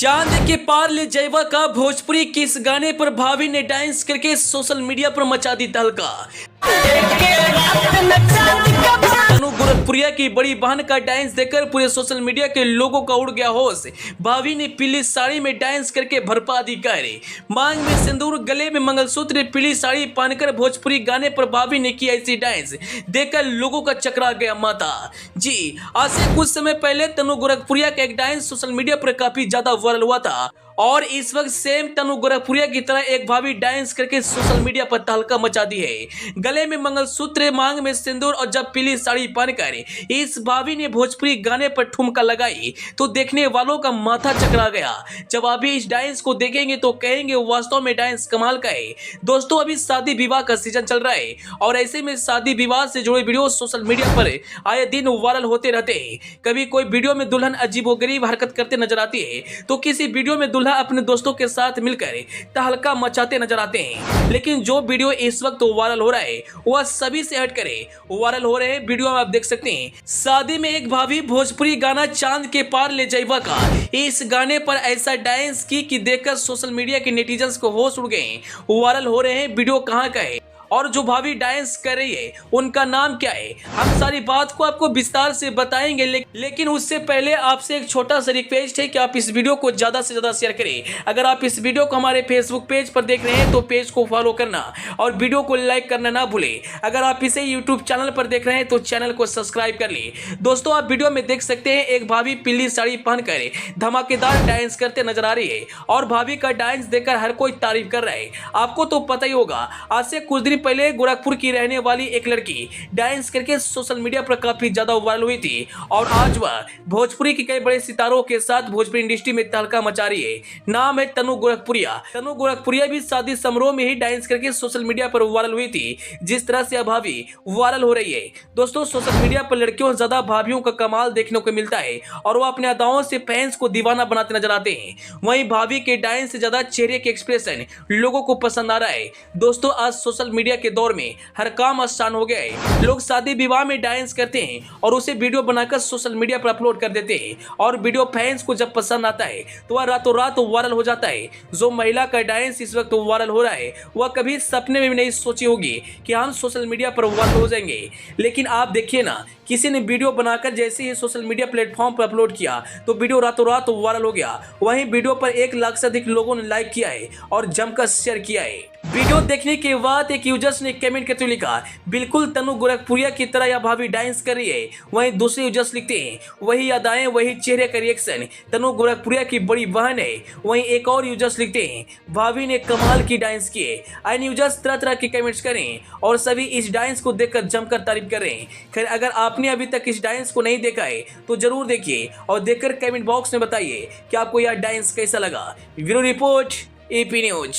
चांद के पार ले जयवा का भोजपुरी किस गाने पर भाभी ने डांस करके सोशल मीडिया पर मचा दी तहलका। तनु गोरखपुरिया की बड़ी बहन का डांस देखकर पूरे सोशल मीडिया के लोगों का उड़ गया होश। भाभी ने पीली साड़ी में डांस करके भरपा दी कहरे, मांग में सिंदूर, गले में मंगलसूत्र, पीली साड़ी पहनकर भोजपुरी गाने पर भाभी ने की ऐसी डांस देखकर लोगों का चकरा गया माथा। जी, आज से कुछ समय पहले तनु गोरखपुरिया का एक डांस सोशल मीडिया पर काफी ज्यादा वायरल हुआ था और इस वक्त सेम तनु गोरखपुरिया की तरह एक भाभी डांस करके सोशल मीडिया पर तहलका मचा दी है। गले में मंगलसूत्र, मांग में सिंदूर और जब पीली साड़ी पहनकर इस भाभी ने भोजपुरी गाने पर ठुमका लगाई तो देखने वालों का माथा चकरा गया। जब अभी इस डांस को देखेंगे तो कहेंगे वास्तव में डांस कमाल का है। दोस्तों, अभी शादी विवाह का सीजन चल रहा है और ऐसे में शादी विवाह से जुड़े वीडियो सोशल मीडिया पर आए दिन वायरल होते रहते हैं। कभी कोई वीडियो में दुल्हन अजीबोगरीब हरकत करते नजर आती है तो किसी वीडियो में दूल्हा अपने दोस्तों के साथ मिलकर तहलका मचाते नजर आते हैं। लेकिन जो वीडियो इस वक्त वायरल हो रहा है वह सभी से हटकर वायरल हो रहे हैं। वीडियो में आप देख सकते हैं, शादी में एक भाभी भोजपुरी गाना चांद के पार ले जयवा का इस गाने पर ऐसा डांस की कि देखकर सोशल मीडिया के नेटिजन्स को होश उड़ गए। वायरल हो रहे हैं वीडियो कहां का है और जो भाभी डांस कर रही है उनका नाम क्या है, हम सारी बात को आपको विस्तार से बताएंगे। लेकिन उससे पहले आपसे एक छोटा सा रिक्वेस्ट है कि आप इस वीडियो को ज्यादा से ज्यादा शेयर करें। अगर आप इस वीडियो को हमारे फेसबुक पेज पर देख रहे हैं तो पेज को फॉलो करना और वीडियो को लाइक करना ना भूलें। अगर आप इसे यूट्यूब चैनल पर देख रहे हैं तो चैनल को सब्सक्राइब कर लें। दोस्तों, आप वीडियो में देख सकते हैं एक भाभी पीली साड़ी पहनकर धमाकेदार डांस करते नजर आ रही है और भाभी का डांस देखकर हर कोई तारीफ कर रहा है। आपको तो पता ही होगा, आज से कुछ दिन पहले गोरखपुर की रहने वाली एक लड़की डांस करके सोशल मीडिया पर काफी ज्यादा वायरल हुई थी और आज वह भोजपुरी के कई बड़े सितारों के साथ भोजपुरी इंडस्ट्री में तहलका मचा रही है। नाम है तनु गोरखपुरिया। तनु गोरखपुरिया भी शादी समारोह में ही डांस करके सोशल मीडिया पर वायरल हुई थी, जिस तरह से अब भाभी वायरल हो रही है। दोस्तों, सोशल मीडिया पर लड़कियों से ज्यादा भाभियों का कमाल देखने को मिलता है और वह अपने अदाओं से फैंस को दीवाना बनाते नजर आते हैं। वहीं भाभी के डांस से ज्यादा चेहरे के एक्सप्रेशन लोगों को पसंद आ रहा है। दोस्तों, आज सोशल मीडिया के दौर में हर काम आसान हो गया है। लोग शादी विवाह में डांस करते हैं और उसे वीडियो बनाकर सोशल मीडिया पर अपलोड कर देते हैं और वीडियो फैंस को जब पसंद आता है तो वह रातों रात वायरल हो जाता है। जो महिला का डांस इस वक्त वायरल हो रहा है वह कभी सपने में भी नहीं सोची होगी कि हम सोशल मीडिया पर वायरल हो जाएंगे। लेकिन आप देखिए ना, किसी ने वीडियो बनाकर जैसे ही सोशल मीडिया प्लेटफॉर्म पर अपलोड किया तो वीडियो रातों रात वायरल हो गया। वहीं वीडियो पर 1 लाख से अधिक लोगों ने लाइक किया है और जमकर शेयर किया है। वीडियो देखने के बाद एक यूजर्स ने कमेंट करते हुए लिखा, बिल्कुल तनु गोरखपुरिया की तरह यह भाभी डांस कर रही है। वहीं दूसरे यूजर्स लिखते हैं, वही अदाएं, वही चेहरे का रिएक्शन, तनु गोरखपुरिया की बड़ी बहन है। वहीं एक और यूजर्स लिखते हैं, भाभी ने कमाल की डांस की है। अन्य यूजर्स तरह तरह के कमेंट्स करें और सभी इस डांस को देखकर जमकर तारीफ कर रहे हैं। खैर, अगर आपने अभी तक इस डांस को नहीं देखा है तो जरूर देखिए और देखकर कमेंट बॉक्स में बताइए कि आपको यह डांस कैसा लगा। Bureau report, AP news.